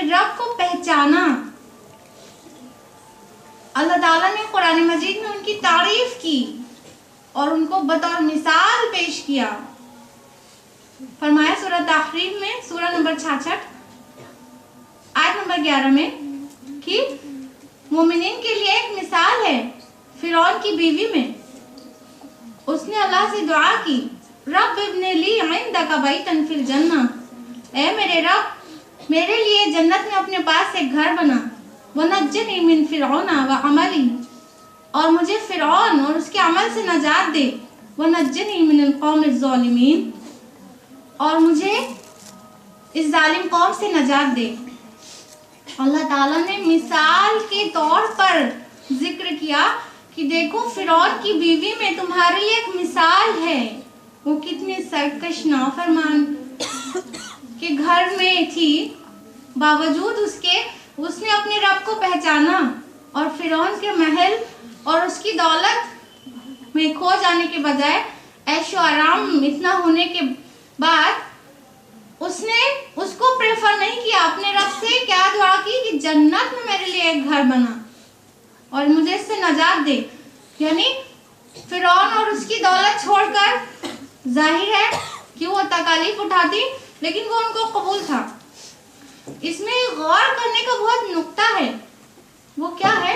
रब को पहचाना। अल्लाह ताला ने कुरान मजीद में उनकी तारीफ की और उनको बतौर मिसाल पेश किया। फरमाया सूरह तहरीम में सूरह नंबर 66 आयत नंबर 11 में कि मोमिनीन के लिए एक मिसाल है फिरौन की बीवी में। उसने अल्लाह से दुआ की, रब इब्ने ली इंदका बैतन फिल जन्नह, ऐ मेरे रब मेरे लिए जन्नत में अपने पास एक घर बना, वनज्जनी मिन फिरौन व अमली, और मुझे फिरौन और उसके अमल से नजात दे, वनज्जनी मिनल कौमिज़ ज़ालिमीन, और मुझे इस जालिम कौम से नजात दे। अल्लाह ताला ने मिसाल के तौर पर जिक्र किया कि देखो फिरौन की बीवी में तुम्हारे लिए एक मिसाल है। वो कितनी सरकश नाफरमान के घर में थी, बावजूद उसके उसने अपने रब को पहचाना और फिरौन के महल और उसकी दौलत में खो जाने के बजाय ऐशो आराम इतना होने के बाद उसने उसको प्रेफर नहीं किया। अपने रब से क्या दुआ की कि जन्नत में मेरे लिए एक घर बना और मुझे इससे नजात दे। यानी फिरौन और उसकी दौलत छोड़कर, जाहिर है कि वो तकालीफ उठाती लेकिन वो उनको कबूल था। इसमें गौर करने का बहुत नुक्ता है। वो क्या है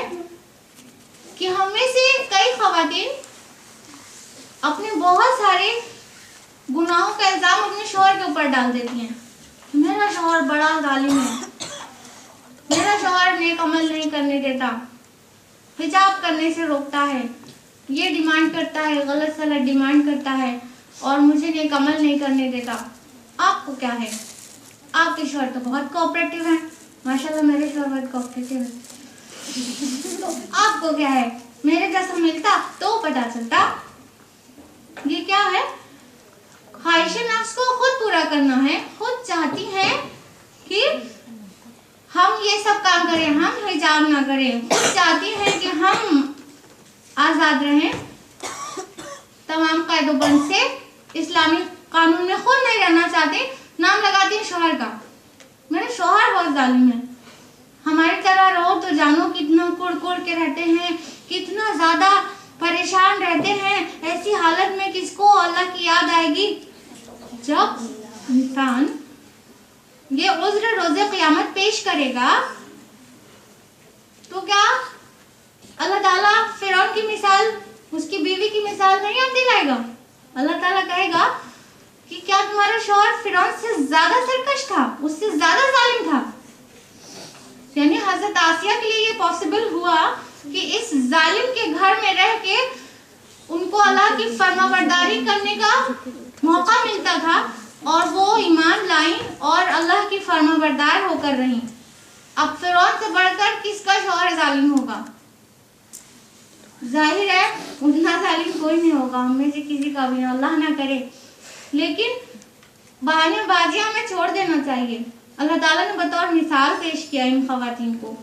कि हमें से कई खवातीन अपने बहुत सारे गुनाहों का इल्जाम अपने शौहर के ऊपर डाल देती हैं। मेरा शौहर बड़ा जालिम है, मेरा शौहर नेक अमल नहीं करने देता, हिजाब करने से रोकता है, ये डिमांड करता है, गलत सलत डिमांड करता है और मुझे नेक अमल नहीं करने देता। आपको क्या है? आपके शौहर तो बहुत कोऑपरेटिव हैं, माशाल्लाह मेरे शौहर बहुत कोऑपरेटिव है। तो आपको क्या है? मेरे जैसा मिलता तो पता चलता। ये क्या है? ख्वाहिश नफ्स को खुद पूरा करना है। खुद चाहती हैं कि हम ये सब काम करें, हम हिजाब ना करें। खुद चाहती हैं कि हम आजाद रहें तमाम कायदोबंद से, इस्लामी कानून में खुद नहीं रहना चाहते। नाम लगाती हैं शौहर का, मेरे शौहर बहुत जालिम है। हमारी तरह रहो तो जानो कितना कुड़ के रहते हैं, कितना ज्यादा परेशान रहते हैं। ऐसी हालत में किसको अल्लाह की याद आएगी? जब इंसान ये उज़्र रोज़े क़यामत पेश करेगा तो क्या अल्लाह ताला फिरौन की मिसाल, उसकी बीवी की मिसाल नहीं याद दिलाएगा? अल्लाह ताला कहेगा कि क्या तुम्हारा शौहर फिरौन से ज्यादा सरकश था, उससे ज्यादा जालिम था? यानी हजरत आसिया के लिए ये पॉसिबल हुआ कि इस जालिम के घर में रह के उनको अल्लाह की फरमाबरदारी करने का मौका मिलता था और वो ईमान लाई और अल्लाह की फरमाबरदार होकर रही। अब फिरौन से बढ़कर किसका शौहर जालिम होगा? जाहिर है उतना जालिम कोई नहीं होगा, हमें से किसी का भी, अल्लाह ना करे। लेकिन बहानेबाजियां हमें छोड़ देना चाहिए। अल्लाह ताला ने बतौर मिसाल पेश किया इन खवातीन को।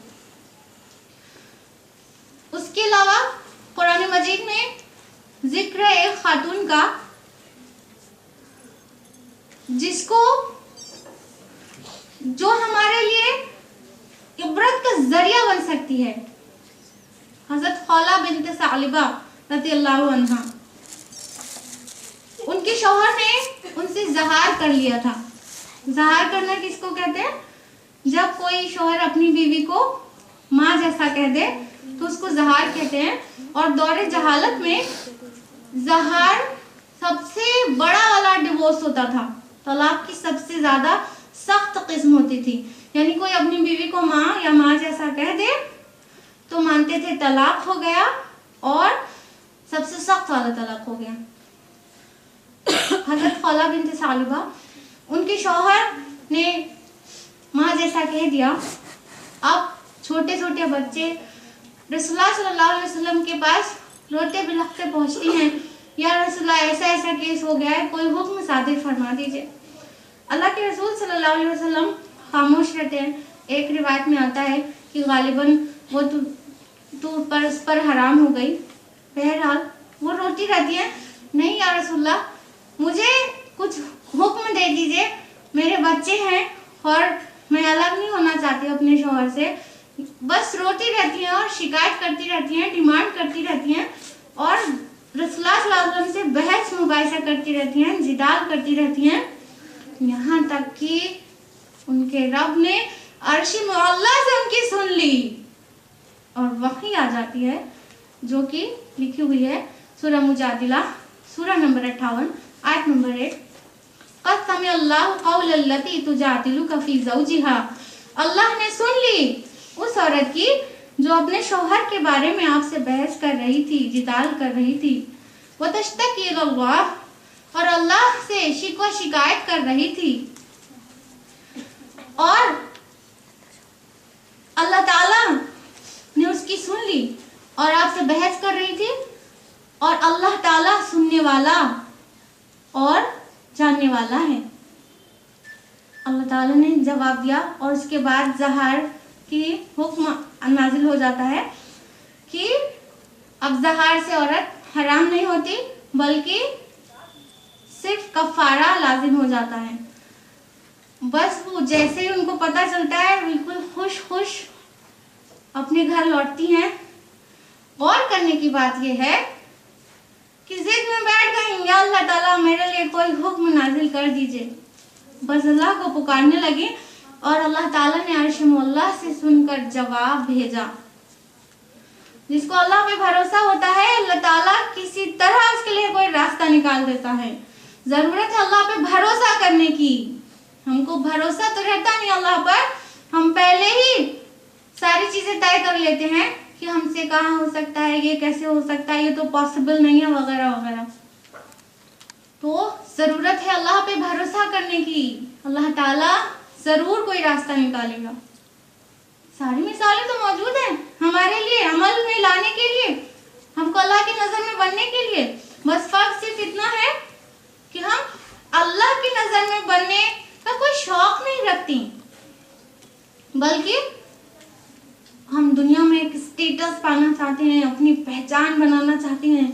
उसके अलावा कुरान मजीद में जिक्र है एक खातून का जिसको जो हमारे लिए इबरत का जरिया बन सकती है। हजरत खौला बिन्त सालिबा रज़ियल्लाहु अन्हा, उनके शौहर ने उनसे ज़हार कर लिया था। ज़हार करना किसको कहते हैं? जब कोई शौहर अपनी बीवी को माँ जैसा कह दे तो उसको ज़हार कहते हैं। और दौरे जहालत में ज़हार सबसे बड़ा वाला डिवोर्स होता था, तलाक की सबसे ज्यादा सख्त किस्म होती थी। यानी कोई अपनी बीवी को माँ या माँ जैसा कह दे तो मानते थे तलाक हो गया और सबसे सख्त वाला तलाक हो गया। हजरत खौला बिन्त सालिबा, उनके शौहर ने माँ जैसा कह दिया। अब छोटे छोटे बच्चे रसूलुल्लाह सल्लल्लाहु अलैहि वसल्लम के पास रोते बिलखते पहुंचती हैं, या रसूलुल्लाह ऐसा ऐसा केस हो गया है, कोई हुक्म सादिर फरमा दीजिए। अल्लाह के रसूल सल्लल्लाहु अलैहि वसल्लम खामोश रहते हैं। एक रिवायत में आता है कि गालिबन वो तू पर उस पर हराम हो गई। बहरहाल वो रोती रहती है, नहीं या रसूलल्लाह मुझे कुछ हुक्म दे दीजिए, मेरे बच्चे हैं और मैं अलग नहीं होना चाहती अपने शौहर से, बस रोती रहती हैं और शिकायत करती रहती हैं, डिमांड करती रहती हैं और रसूलुल्लाह सल्लल्लाहु अलैहि वसल्लम से बहस मुबाहिसा करती रहती हैं, जिदाल करती रहती हैं, यहाँ तक कि उनके रब ने अर्श मुअल्ला से उनकी सुन ली और वही आ जाती है जो कि लिखी हुई है सूरह मुजादिला सूरह नंबर 58 आयत नंबर 1। क़द समिअल्लाहु क़ौलल लती तुजादिलुका फ़ी ज़ौजिहा, अल्लाह ने सुन ली उस औरत की जो अपने शौहर के बारे में आपसे बहस कर रही थी, जिदाल कर रही थी। व तश्तकी इलल्लाह, और अल्लाह से शिकवा शिकायत कर रही थी और अल्लाह ताला ने उसकी सुन ली और आपसे बहस कर रही थी और अल्लाह ताला सुनने वाला और जानने वाला है। अल्लाह ताला ने जवाब दिया और उसके बाद ज़हार की हुक्म नाजिल हो जाता है कि अब ज़हार से औरत हराम नहीं होती बल्कि सिर्फ कफारा लाजिम हो जाता है। बस वो जैसे ही उनको पता चलता है बिल्कुल खुश खुश अपने घर लौटती हैं। गौर करने की बात यह है कि जिद में बैठ गई, या अल्लाह ताला मेरे लिए कोई हुक्म नाजिल कर दीजिए। बस अल्लाह को पुकारने लगी और अल्लाह ताला ने अर्श मुअल्ला से सुनकर जवाब भेजा। जिसको अल्लाह पे भरोसा होता है अल्लाह ताला किसी तरह उसके लिए कोई रास्ता निकाल देता है। जरूरत है अल्लाह पे भरोसा करने की। हमको भरोसा तो रहता नहीं अल्लाह पर, हम पहले ही सारी चीजें तय कर लेते हैं कि हमसे कहाँ हो सकता है, ये कैसे हो सकता है, ये तो पॉसिबल नहीं है वगैरह वगैरह। तो जरूरत है अल्लाह पे भरोसा करने की। अल्लाह ताला जरूर कोई रास्ता निकालेगा। सारी मिसालें तो मौजूद हैं हमारे लिए अमल में लाने के लिए, हमको अल्लाह की नजर में बनने के लिए। बस फर्क सिर्फ इतना है कि हम अल्लाह की नजर में बनने का कोई शौक नहीं रखती, बल्कि हम दुनिया में एक स्टेटस पाना चाहते हैं, अपनी पहचान बनाना चाहते हैं।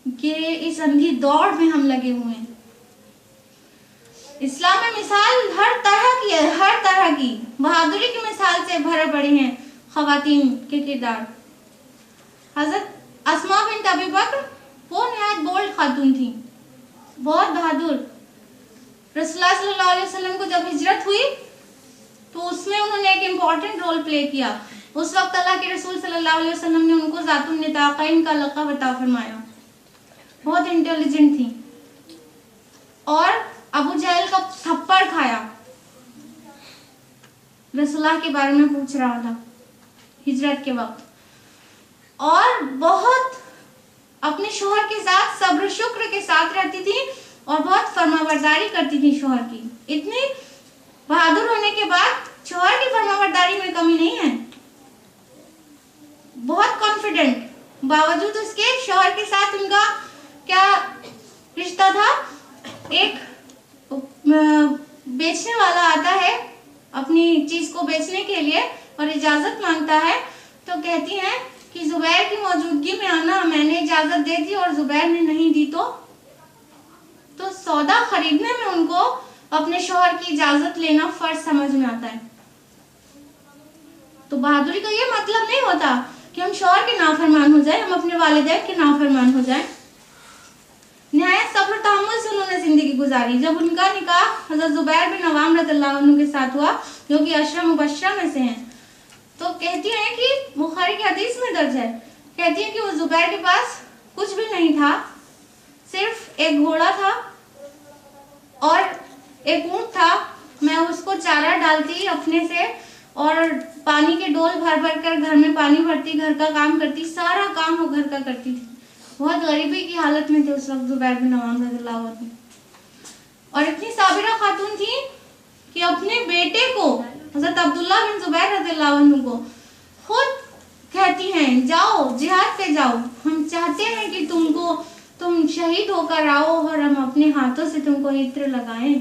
कि इस अंधी दौड़ में हम लगे हुए हैं। इस्लाम में मिसाल हर तरह की है, हर तरह की बहादुरी की मिसाल से भरे पड़े हैं खवातीन के किरदार। हजरत अस्मा बिन्त अबी बकर वो निहायत बोल्ड खातून थी, बहुत बहादुर। रसूलुल्लाह सल्लल्लाहु अलैहि वसल्लम को जब हिजरत हुई तो उसमें उन्होंने एक इम्पोर्टेंट रोल प्ले किया। उस वक्त अल्लाह के रसूल सल्लल्लाहु अलैहि वसल्लम ने उनको ज़ातुन निताक़ैन का लक़ब अता फरमाया। बहुत इंटेलिजेंट थी और अबू जहल का थप्पड़ खाया। रसूलुल्लाह के बारे में पूछ रहा था हिजरत के वक्त, और बहुत अपने शोहर के साथ सब्र शुक्र के साथ रहती थी और बहुत फरमाबरदारी करती थी शोहर की। इतनी बहादुर होने के बाद शोहर की फरमाबरदारी में कमी नहीं है, बहुत कॉन्फिडेंट। बावजूद उसके शोहर के साथ उनका क्या रिश्ता था, एक बेचने वाला आता है अपनी चीज को बेचने के लिए और इजाजत मांगता है, तो कहती हैं कि जुबैर की मौजूदगी में आना, मैंने इजाजत दे दी और जुबैर ने नहीं दी तो सौदा खरीदने में उनको अपने शोहर की इजाजत लेना फर्ज समझ में आता है। तो बहादुरी का ये मतलब नहीं होता कि हम शोहर के नाफरमान हो जाए, हम अपने वालिदैन के नाफरमान हो जाए। निहायत सब्र तहम्मुल से उन्होंने जिंदगी गुजारी। जब उनका निकाह हज़रत ज़ुबैर बिन अवाम रज़ियल्लाहु अन्हु के साथ हुआ, जो कि अशरा मुबश्शरा में से हैं, तो कहती हैं कि बुखारी की हदीस में दर्ज है, कहती हैं कि उस ज़ुबैर के पास कुछ भी नहीं था, सिर्फ एक घोड़ा था और एक ऊंट था। मैं उसको चारा डालती अपने से और पानी के डोल भर भर कर घर में पानी भरती, घर का काम करती, सारा काम वो घर का करती थी। बहुत गरीबी की हालत में थे उस वक्त ज़ुबैर बिन अवाम रज़ियल्लाहु अन्हु, और इतनी साबिरा खातून थी कि अपने बेटे को हज़रत अब्दुल्ला बिन ज़ुबैर रज़ियल्लाहु अन्हु को खुद कहती हैं, जाओ जिहाद पे जाओ, हम चाहते हैं कि तुम शहीद होकर आओ और हम अपने हाथों से तुमको इत्र लगाएं।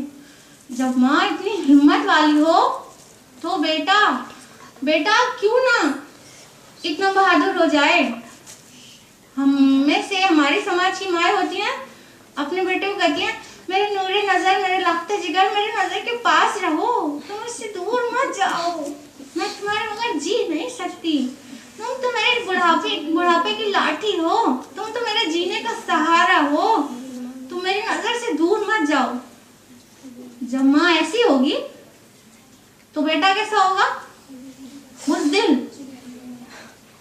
जब माँ इतनी हिम्मत वाली हो तो बेटा क्यों ना इतना बहादुर हो जाए। हम में से हमारी समाज की माएँ होती हैं, अपने बेटे को कहती हैं मेरे नूरे नजर, मेरे लखते जिगर, मेरे नजर के पास रहो, तुम मुझसे दूर मत जाओ, मैं तुम्हारे बगैर जी नहीं सकती, तुम तो मेरे बुढ़ापे की लाठी हो, तुम तो मेरे जीने का सहारा हो, तुम मेरी नजर से दूर मत जाओ। जब माँ ऐसी होगी तो बेटा कैसा होगा? बुज़दिल।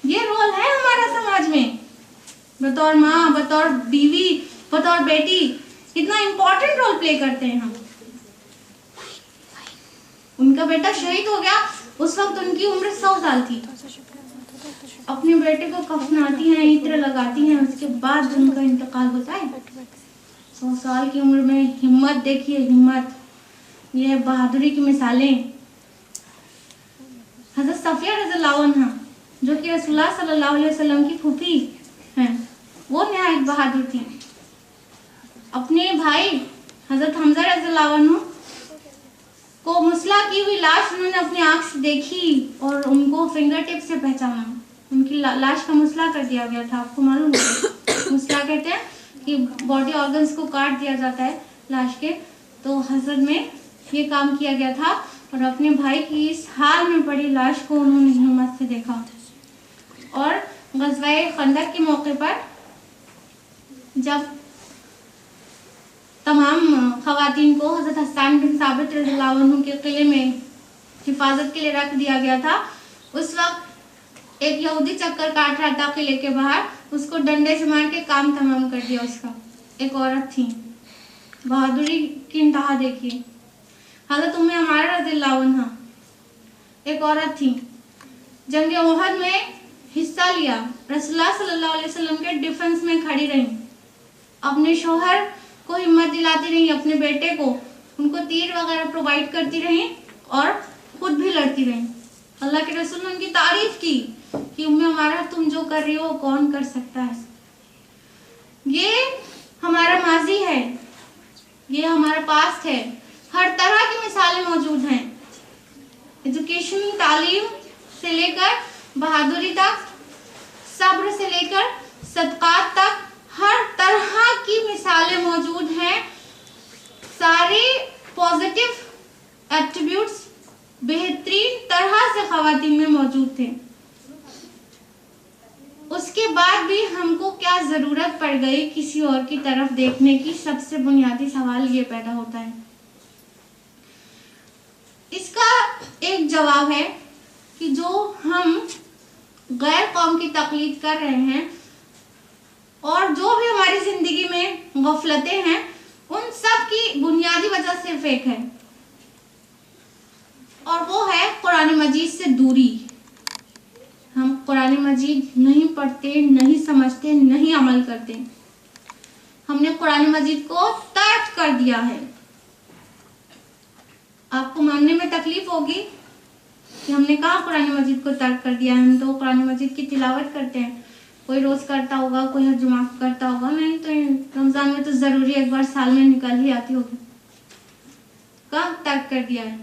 ये रोल है हमारा समाज में, बतौर माँ, बतौर बीवी, बतौर बेटी, इतना इम्पोर्टेंट रोल प्ले करते हैं हम। उनका बेटा शहीद हो गया, उस वक्त उनकी उम्र 100 साल थी। अपने बेटे को कफनाती हैं, इत्र लगाती हैं, उसके बाद उनका इंतकाल होता है। 100 साल की उम्र में हिम्मत देखिए, हिम्मत, ये बहादुरी की मिसालें। हज़रत सफिया रज़ियल्लाहु अन्हा जो कि रसूलुल्लाह सल्लल्लाहु अलैहि वसल्लम की फूफी हैं, वो नहायत बहादुर थी। अपने भाई हज़रत हमजा रज़ियल्लाहु अन्हु को मुसला की हुई लाश उन्होंने अपनी आंख से देखी और उनको फिंगर टिप से पहचाना। उनकी लाश का मुसला कर दिया गया था, आपको मालूम है? मुसला कहते हैं कि बॉडी ऑर्गन्स को काट दिया जाता है लाश के, तो हज़रत में ये काम किया गया था और अपने भाई की इस हाल में पड़ी लाश को उन्होंने हिम्मत से देखा। और ग़ज़वा खंदक के मौके पर जब तमाम ख़वातीन को हज़रत हस्सान बिन साबित रज़ियल्लाहु अन्हु के किले में हिफाजत के लिए रख दिया गया था, उस वक्त एक यहूदी चक्कर काट रहा था किले के बाहर, उसको डंडे से मार के काम तमाम कर दिया उसका। एक औरत थी, बहादुरी की इंतहा देखिए। हज़रत उम्मे अमारा रज़ियल्लाहु अन्हा एक औरत थी, जंग ओहद में हिस्सा लिया, रसूलुल्लाह सल्लल्लाहु अलैहि वसल्लम के डिफेंस में खड़ी रही, अपने शोहर को हिम्मत दिलाती रही, अपने बेटे को उनको तीर वगैरह प्रोवाइड करती रही और खुद भी लड़ती रही। अल्लाह के रसूल ने उनकी तारीफ की कि उम्मे अमारा तुम जो कर रही हो कौन कर सकता है। ये हमारा माजी है, ये हमारा पास्ट है, हर तरह की मिसालें मौजूद हैं। एजुकेशन, तालीम से लेकर बहादुरी तक, सब्र से लेकर सदक़ात तक, हर तरह की मिसालें मौजूद हैं। सारे पॉजिटिव एट्रीब्यूट्स बेहतरीन तरह से ख़वातीन में मौजूद थे। उसके बाद भी हमको क्या ज़रूरत पड़ गई किसी और की तरफ देखने की? सबसे बुनियादी सवाल ये पैदा होता है। इसका एक जवाब है कि जो हम गैर कौम की तकलीद कर रहे हैं और जो भी हमारी ज़िंदगी में गफलतें हैं, उन सब की बुनियादी वजह सिर्फ एक है, और वो है कुरान मजीद से दूरी। हम कुरान मजीद नहीं पढ़ते, नहीं समझते, नहीं अमल करते। हमने कुरान मजीद को तर्क कर दिया है। आपको मानने में तकलीफ होगी कि हमने कहा कुरान मजीद को तर्क कर दिया है। हम तो कुरान मजीद की तिलावत करते हैं, कोई रोज़ करता होगा, कोई हर जुमा करता होगा, नहीं तो रमज़ान में तो ज़रूरी एक बार साल में निकल ही आती होगी। कब तर्क कर दिया है?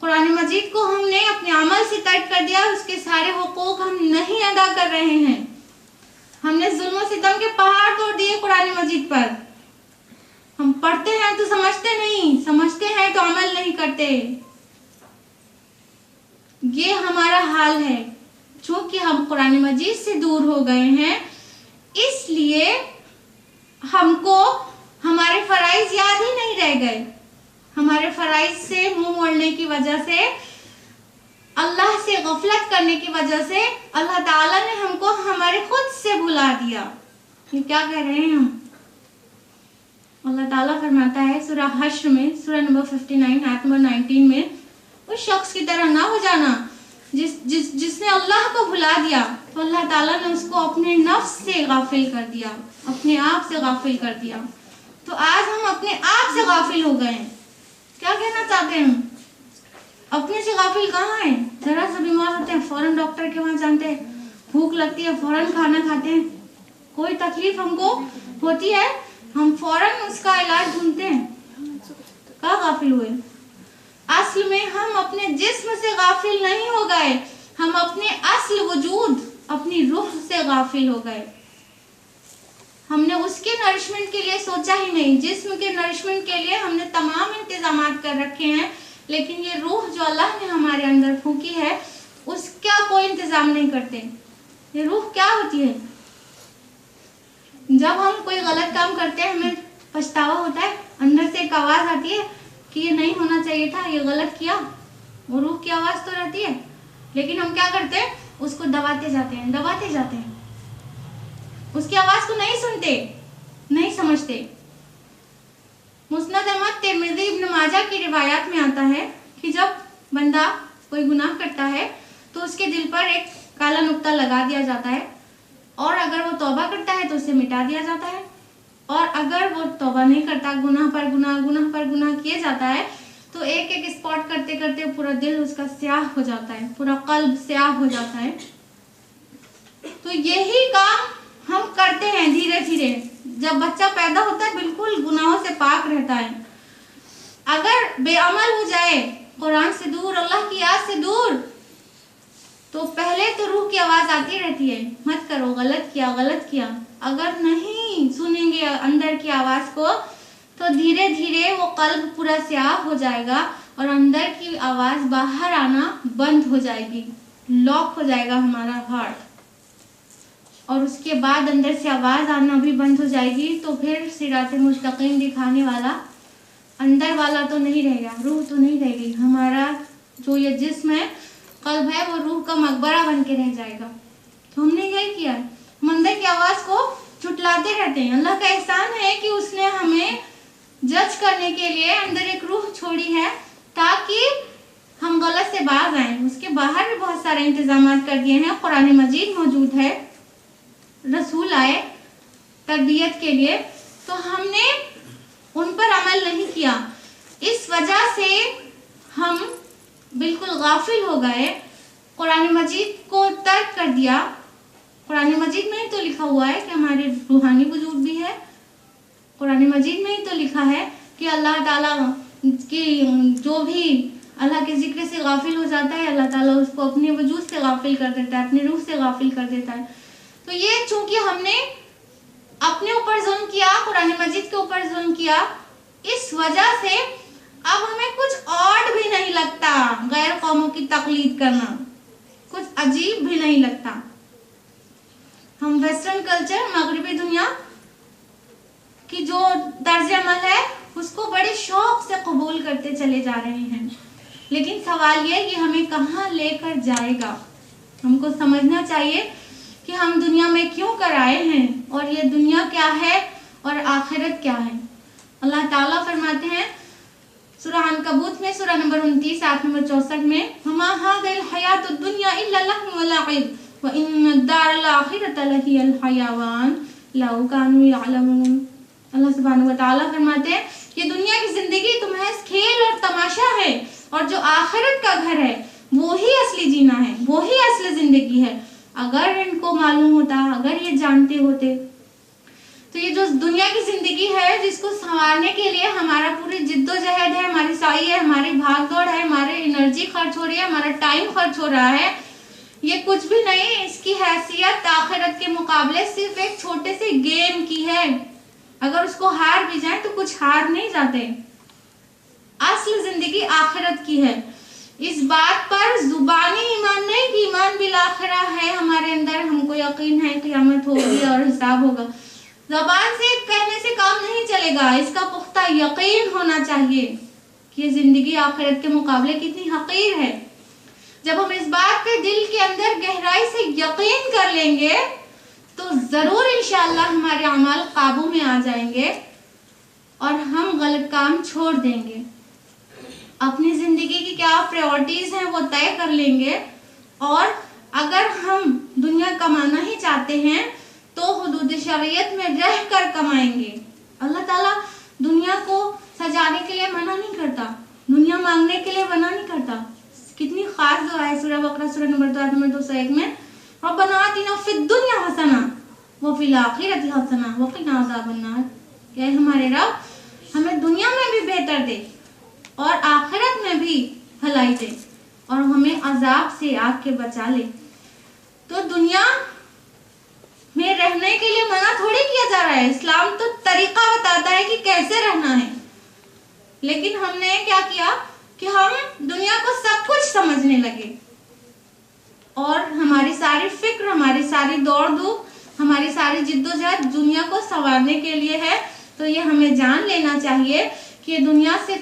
कुरान मजीद को हमने अपने अमल से तर्क कर दिया, उसके सारे हुकूक हम नहीं अदा कर रहे हैं। हमने जुल्म सितम के पहाड़ तोड़ दिए कुरान मजीद पर। हम पढ़ते हैं तो समझते नहीं, समझते हैं तो अमल नहीं करते। ये हमारा हाल है। चूंकि हम कुरान मजीद से दूर हो गए हैं, इसलिए हमको हमारे फराइज याद ही नहीं रह गए। हमारे फराइज से मुंह मोड़ने की वजह से, अल्लाह से गफलत करने की वजह से अल्लाह ताला ने हमको हमारे खुद से भुला दिया। ये क्या कह रहे हैं हम? अल्लाह ताला फरमाता है सूरह हश्र में, सूरह नंबर 59 आयत नंबर 19 में, उस शख्स की तरह ना हो जाना जिसने अल्लाह को भुला दिया, तो अल्लाह ताला ने उसको अपने नफ्स से गाफिल कर दिया, अपने आप से गाफिल कर दिया। तो आज हम अपने आप से गाफिल हो गए हैं। क्या कहना चाहते हैं हम? अपने से गाफिल कहाँ है? जरा सा बीमार होते हैं फौरन डॉक्टर के वहां जानते हैं, भूख लगती है फौरन खाना खाते हैं, कोई तकलीफ हमको होती है हम फौरन उसका इलाज ढूंढते हैं। कहाँ गाफिल हुए? असल में हम अपने जिस्म से गाफिल नहीं हो गए, हम अपने असल वजूद, अपनी रूह से गाफिल हो गए। हमने उसके नरिशमेंट के लिए सोचा ही नहीं। जिस्म के नरिशमेंट के लिए हमने तमाम इंतजाम कर रखे हैं, लेकिन ये रूह जो अल्लाह ने हमारे अंदर फूंकी है उसका कोई इंतजाम नहीं करते। ये रूह क्या होती है? जब हम कोई गलत काम करते हैं हमें पछतावा होता है, अंदर से एक आवाज आती है कि ये नहीं होना चाहिए था, ये गलत किया, वो रूह की आवाज तो रहती है। लेकिन हम क्या करते हैं? उसको दबाते जाते हैं, दबाते जाते हैं, उसकी आवाज को नहीं सुनते, नहीं समझते। मुस्नद अहमद, तिरमिज़ी, इब्न माजा की रिवायात में आता है कि जब बंदा कोई गुनाह करता है तो उसके दिल पर एक काला नुक्ता लगा दिया जाता है, और अगर वो तौबा करता है तो उसे मिटा दिया जाता है, और अगर वो तौबा नहीं करता, गुनाह पर गुनाह किए जाता है, तो एक एक स्पॉट करते करते पूरा दिल उसका स्याह हो जाता है, पूरा कल्ब स्याह हो जाता है। तो यही काम हम करते हैं धीरे धीरे। जब बच्चा पैदा होता है बिल्कुल गुनाहों से पाक रहता है, अगर बेअमल हो जाए, कुरान से दूर, अल्लाह की याद से दूर, तो पहले तो रूह की आवाज आती रहती है, मत करो, गलत किया, गलत किया। अगर नहीं सुनेंगे अंदर की आवाज को तो धीरे धीरे वो कल्ब पूरा स्याह हो जाएगा और अंदर की आवाज बाहर आना बंद हो जाएगी, लॉक हो जाएगा हमारा हार्ट, और उसके बाद अंदर से आवाज आना भी बंद हो जाएगी। तो फिर सिराते मुस्तकीम दिखाने वाला अंदर वाला तो नहीं रहेगा, रूह तो नहीं रहेगी। हमारा जो ये जिस्म है, कल्ब है, वो रूह का मकबरा बन के रह जाएगा। तो हमने यही किया, हम अंदर की आवाज को झुटलाते रहते हैं। अल्लाह का एहसान है कि उसने हमें जज करने के लिए अंदर एक रूह छोड़ी है ताकि हम गलत से बाज आए। उसके बाहर भी बहुत सारे इंतजाम कर दिए हैं, कुरान मजीद मौजूद है, रसूल आए तरबियत के लिए, तो हमने उन पर अमल नहीं किया। इस वजह से हम बिल्कुल गाफिल हो गए, कुरान मजीद को तर्क कर दिया। कुरान मजीद में ही तो लिखा हुआ है कि हमारे रूहानी वजूद भी है, कुरान मजीद में ही तो लिखा है कि अल्लाह ताला की जो भी अल्लाह के जिक्र से गाफिल हो जाता है, अल्लाह ताला उसको अपने वजूद से गाफिल कर देता है, अपनी रूह से गाफिल कर देता है। तो ये चूंकि हमने अपने ऊपर जुल्म किया, कुरान मजीद के ऊपर जुल्म किया, इस वजह से अब हमें कुछ और भी नहीं लगता गैर कौमों की तकलीद करना, कुछ अजीब भी नहीं लगता। हम वेस्टर्न कल्चर, मगरिबी दुनिया की जो तर्ज अमल है उसको बड़े शौक से कबूल करते चले जा रहे हैं, लेकिन सवाल ये कि हमें कहाँ लेकर जाएगा। हमको समझना चाहिए कि हम दुनिया में क्यों कर आए हैं, और ये दुनिया क्या है और आखिरत क्या है। अल्लाह ताला फरमाते हैं सूरह अनकबूत में, सूरह नंबर 29 आयत नंबर 64 में, वमा हादिल हयातुद दुनिया इल्ला लहव व लइब व इन्नद दारल आखिरत लहियल हयावान लौ कानू यअलमून। अल्लाह सुब्हानहू व तआला फरमाते हैं ये दुनिया की जिंदगी तो महज खेल और तमाशा है, और जो आखिरत का घर है वो ही असली जीना है, वो ही असली जिंदगी है। अगर इनको मालूम होता, अगर ये जानते होते, तो ये जो दुनिया की जिंदगी है जिसको संवारने के लिए हमारा पूरी जिद्दोजहद है, हमारी साई है, हमारी भागदौड़ है, हमारे एनर्जी खर्च हो रही है, हमारा टाइम खर्च हो रहा है, ये कुछ भी नहीं। इसकी हैसियत आखिरत के मुकाबले सिर्फ एक छोटे से गेम की है। अगर उसको हार भी जाए तो कुछ हार नहीं जाते। असल जिंदगी आखिरत की है। इस बात पर जुबानी ईमान नहीं कि ईमान बिल आखिरा है हमारे अंदर, हमको यकीन है क़यामत होगी और हिसाब होगा। ज़बान से कहने से काम नहीं चलेगा, इसका पुख्ता यकीन होना चाहिए कि ये जिंदगी आखिरत के मुकाबले कितनी हकीर है। जब हम इस बात पे दिल के अंदर गहराई से यकीन कर लेंगे तो जरूर इंशाअल्लाह हमारे अमाल काबू में आ जाएंगे और हम गलत काम छोड़ देंगे। अपनी जिंदगी की क्या प्रायोरिटीज हैं वो तय कर लेंगे, और अगर हम दुनिया कमाना ही चाहते हैं तो हुदूद शरीयत में रह कर कमाएंगे। अल्लाह ताला दुनिया को सजाने के लिए मना नहीं करता, दुनिया मांगने के लिए मना नहीं करता। कितनी खास दुआ है सूरह बकरा सूरह नंबर 2 नंबर 201 में, रब्बना आतिना फिद दुनिया हसना व फिल आखिरति हसना व क़िना अज़ाबन्नार। कि हमारे रब हमें दुनिया में भी बेहतर दे और आखिरत में भी भलाई दे और हमें अजाब से आग के बचा ले। तो दुनिया में रहने के लिए मना थोड़ी किया जा रहा है। इस्लाम तो तरीका बताता है कि कैसे रहना है। लेकिन हमने क्या किया कि हम दुनिया को सब कुछ समझने लगे और हमारी सारी फिक्र, हमारी सारी दौड़ धूप, हमारी सारी जिद्दोजहद दुनिया को संवारने के लिए है। तो ये हमें जान लेना चाहिए कि दुनिया से